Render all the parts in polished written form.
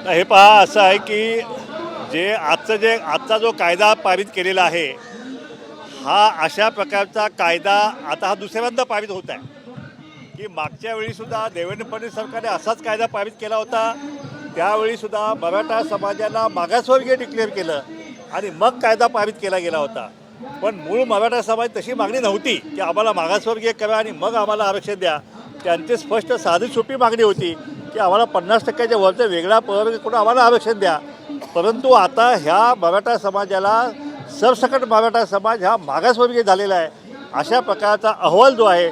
हे पहा असं आहे की आजचा जो कायदा पारित केलेला आहे हा अशा प्रकारचा कायदा आता हा दुसऱ्यांदा पारित होत आहे की मागच्या वेळीसुद्धा देवेंद्र फडणवीस सरकारने असाच कायदा पारित केला होता. त्यावेळीसुद्धा मराठा समाजाला मागासवर्गीय डिक्लेअर केलं आणि मग कायदा पारित केला गेला होता. पण मूळ मराठा समाज तशी मागणी नव्हती की आम्हाला मागासवर्गीय करा आणि मग आम्हाला आरक्षण द्या. त्यांची स्पष्ट साधी सोपी मागणी होती की आम्हाला 50% वरचं वेगळा प्रवर्ग करून आम्हाला आरक्षण द्या. परंतु आता ह्या मराठा समाजाला सरसकट मराठा समाज हा मागासवर्गीय झालेला आहे. अशा प्रकारचा अहवाल जो आहे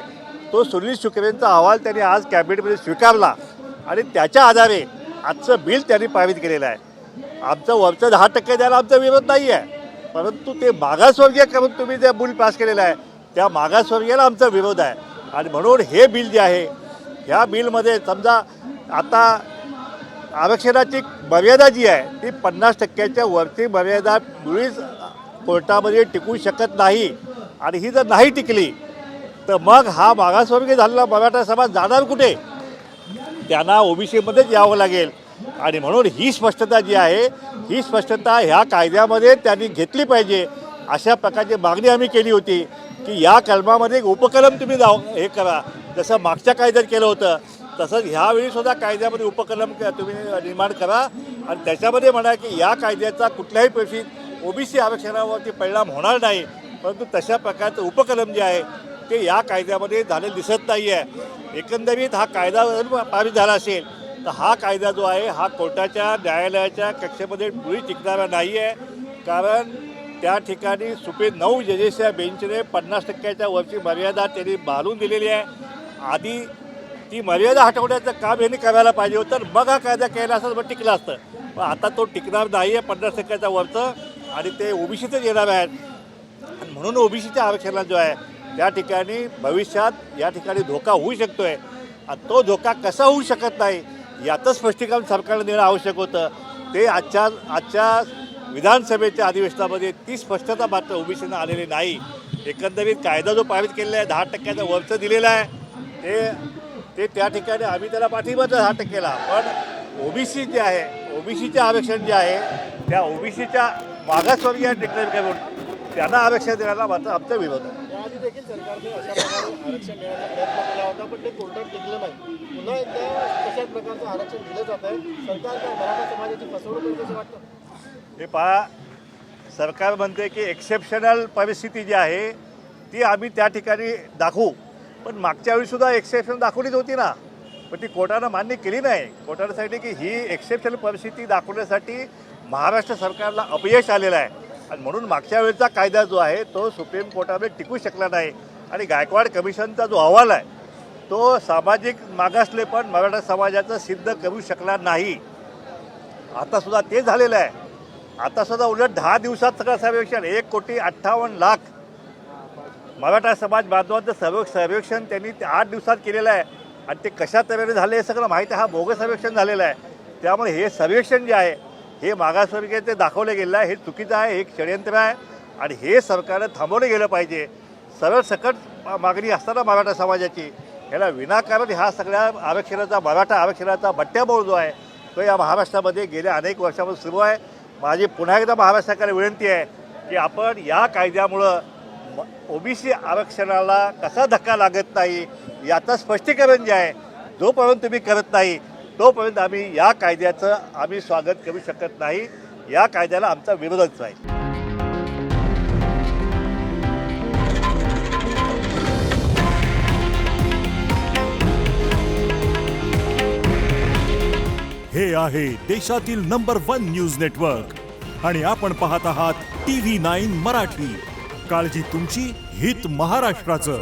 तो सुनील शुक्रेंचा अहवाल त्यांनी आज कॅबिनेटमध्ये स्वीकारला आणि त्याच्या आधारे आजचं बिल त्यांनी पारित केलेलं आहे. आमचं वरचं 10% द्यायला आमचा विरोध नाही आहे, परंतु ते मागासवर्गीय करून तुम्ही जे बिल पास केलेलं आहे त्या मागासवर्गीयाला आमचा विरोध आहे. आणि म्हणून हे बिल जे आहे ह्या बिलमध्ये समजा आता आरक्षणाची मर्यादा जी आहे ती 50%च्या वरची मर्यादा मुळीच कोर्टामध्ये टिकू शकत नाही. आणि ही जर नाही टिकली तर मग हा मागासवर्गीय झालेला मराठा समाज जाणार कुठे? त्यांना ओबीसीमध्येच यावं लागेल. आणि म्हणून ही स्पष्टता जी आहे ही स्पष्टता ह्या कायद्यामध्ये त्यांनी घेतली पाहिजे. अशा प्रकारची मागणी आम्ही केली होती की या कलमामध्ये एक उपकलम तुम्ही हे करा, जसं मागच्या कायद्यात केलं होतं तसंच ह्यावेळीसुद्धा कायद्यामध्ये उपकलम तुम्ही निर्माण करा आणि त्याच्यामध्ये म्हणा की या कायद्याचा कुठल्याही परिस्थितीत ओबीसी आरक्षणावरती परिणाम होणार नाही. परंतु तशा प्रकारचं उपकलम जे आहे ते या कायद्यामध्ये झालेलं दिसत नाही आहे. एकंदरीत हा कायदा पारित झाला असेल तर हा कायदा जो आहे हा कोर्टाच्या न्यायालयाच्या कक्षेमध्ये मुळी टिकणारा नाही आहे. कारण त्या ठिकाणी 9 जजेसच्या बेंचने 50%च्या वरची मर्यादा त्यांनी बांधून दिलेली आहे. आधी ती मर्यादा हटवण्याचं काम यांनी करायला पाहिजे होतं, तर मग हा कायदा केला असता मग टिकला असतं. पण आता तो टिकणार नाही आहे 50%च्या वरचं आणि ते ओबीसीतच येणार आहेत. आणि म्हणून ओबीसीच्या आरक्षणाला जो आहे त्या ठिकाणी भविष्यात या ठिकाणी धोका होऊ शकतो आहे. आणि तो धोका कसा होऊ शकत नाही याचं स्पष्टीकरण सरकारने देणं आवश्यक होतं. ते आजच्या विधानसभेच्या अधिवेशनामध्ये ती स्पष्टता मात्र ओबीसीनं आलेली नाही. एकंदरीत कायदा जो पारित केलेला आहे 10%च्या वरचं दिलेलं आहे ते त्या ठिकाणी आम्ही त्याला पाठिंबा 10%ला. पण ओबीसी जे आहे ओबीसीचे आरक्षण जे आहे त्या ओबीसीच्या मागासवर्गीय डिक्लेअर करून त्यांना आरक्षण देण्याला मात्र आमचा विरोध आहे. याआधी देखील सरकारने अशा प्रकारे आरक्षण मिळवण्याचा प्रयत्न केला होता, पण ते कोर्टात टिकलं नाही. पुन्हा एकदा तशाच प्रकारचं आरक्षण दिलं जात आहे. सरकार काय मराठा समाजाची फसवणूक करते असं वाटतं? हे पहा, सरकार म्हणते की एक्सेप्शनल परिस्थिती जी आहे ती आम्ही त्या ठिकाणी दाखवू. पण मागच्या वेळीसुद्धा एक्सेप्शन दाखवलीच होती ना, पण ती कोर्टानं मान्य केली नाही. कोर्टानं सांगितले की ही एक्सेप्शनल परिस्थिती दाखवण्यासाठी महाराष्ट्र सरकारला अपयश आलेलं आहे. आणि म्हणून मागच्या वेळेचा कायदा जो आहे तो सुप्रीम कोर्टामध्ये टिकू शकला नाही. आणि गायकवाड कमिशनचा जो अहवाल आहे तो सामाजिक मागासले पण मराठा समाजाचं सिद्ध करू शकला नाही. आतासुद्धा ते झालेलं आहे. आतासुद्धा उलट 10 दिवसात सगळं सर्वेक्षण 1,58,00,000 मराठा समाज बांधवांचं सर्वेक्षण त्यांनी 8 दिवसात केलेलं आहे. आणि ते कशा तऱ्हेने झाले हे सगळं माहिती आहे. हा बोगस सर्वेक्षण झालेलं आहे. त्यामुळे हे सर्वेक्षण जे आहे हे मागासवर्गीय ते दाखवलं गेलं आहे हे चुकीचं आहे, हे एक षडयंत्र आहे. आणि हे सरकारनं थांबवलं गेलं पाहिजे. सरळ सकट मागणी असताना मराठा समाजाची ह्याला विनाकारण ह्या सगळ्या मराठा आरक्षणाचा बट्ट्याबोळ जो आहे तो या महाराष्ट्रामध्ये गेल्या अनेक वर्षापासून सुरू आहे. माझी पुन्हा एकदा महाराष्ट्र सरकारला विनंती आहे की आपण या कायद्यामुळं ओबीसी आरक्षणाला कसा धक्का लागत नाही याचं स्पष्टीकरण जे आहे जोपर्यंत तुम्ही करत नाही तोपर्यंत आम्ही या कायद्याचं आम्ही स्वागत करू शकत नाही. या कायद्याला आमचा विरोधच आहे. हे आहे देशातील नंबर 1 न्यूज नेटवर्क आणि आपण पाहत आहात TV9 मराठी. काळजी तुमची, हित महाराष्ट्राचं.